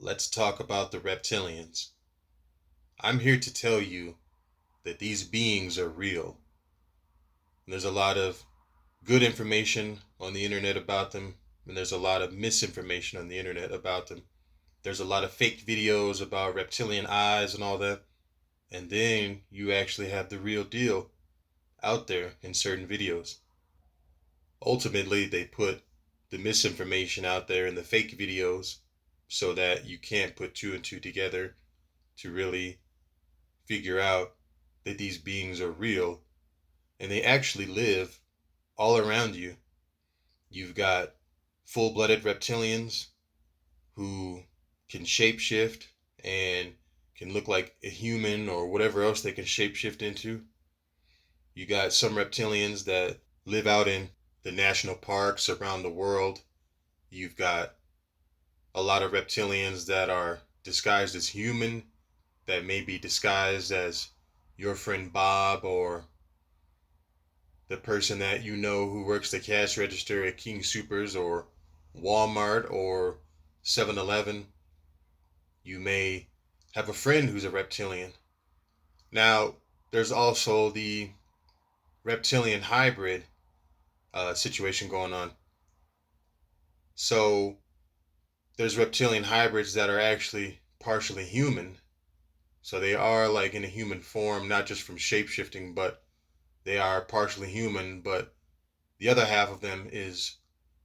Let's talk about the reptilians. I'm here to tell you that these beings are real. And there's a lot of good information on the internet about them, and there's a lot of misinformation on the internet about them. There's a lot of fake videos about reptilian eyes and all that. And then you actually have the real deal out there in certain videos. Ultimately, they put the misinformation out there in the fake videos so that you can't put two and two together to really figure out that these beings are real and they actually live all around you. You've got full blooded reptilians who can shapeshift and can look like a human or whatever else they can shapeshift into. You got some reptilians that live out in the national parks around the world. You've got a lot of reptilians that are disguised as human, that may be disguised as your friend Bob or the person that you know who works the cash register at King Supers or Walmart or 7-Eleven. You may have a friend who's a reptilian. Now, there's also the reptilian hybrid situation going on. So, there's reptilian hybrids that are actually partially human. So, they are like in a human form, not just from shapeshifting, but they are partially human, but the other half of them is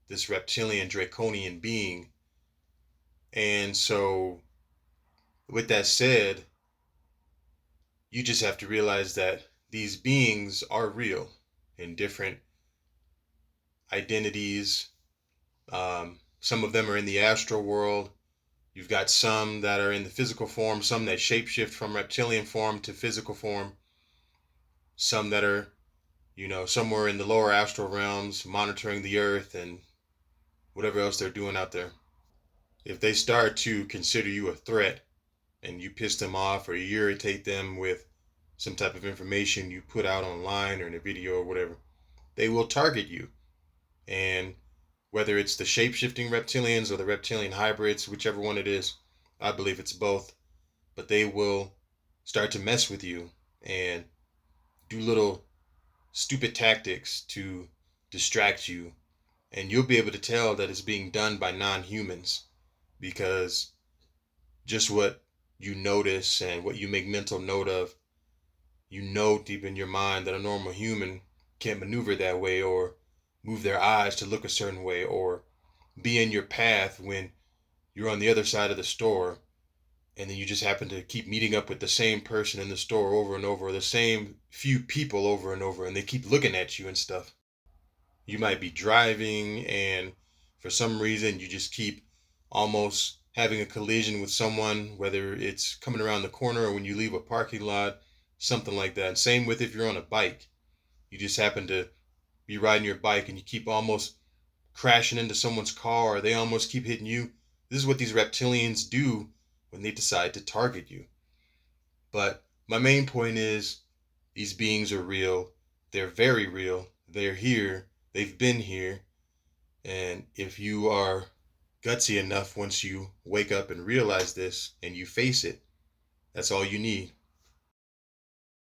this reptilian draconian being. And so, with that said, you just have to realize that these beings are real in different identities. Some of them are in the astral world. You've got some that are in the physical form, some that shapeshift from reptilian form to physical form, some that are, somewhere in the lower astral realms monitoring the earth and whatever else they're doing out there. If they start to consider you a threat and you piss them off or you irritate them with some type of information you put out online or in a video or whatever, they will target you. And whether it's the shape-shifting reptilians or the reptilian hybrids, whichever one it is, I believe it's both, but they will start to mess with you and do little stupid tactics to distract you. And you'll be able to tell that it's being done by non-humans because just what you notice and what you make mental note of, you know deep in your mind that a normal human can't maneuver that way or move their eyes to look a certain way or be in your path when you're on the other side of the store and then you just happen to keep meeting up with the same person in the store over and over, or the same few people over and over, and they keep looking at you and stuff. You might be driving and for some reason you just keep almost having a collision with someone, whether it's coming around the corner or when you leave a parking lot, something like that. And same with if you're on a bike. You just happen to be riding your bike and you keep almost crashing into someone's car or they almost keep hitting you. This is what these reptilians do when they decide to target you. But my main point is these beings are real. They're very real. They're here. They've been here. And if you are gutsy enough once you wake up and realize this and you face it, that's all you need.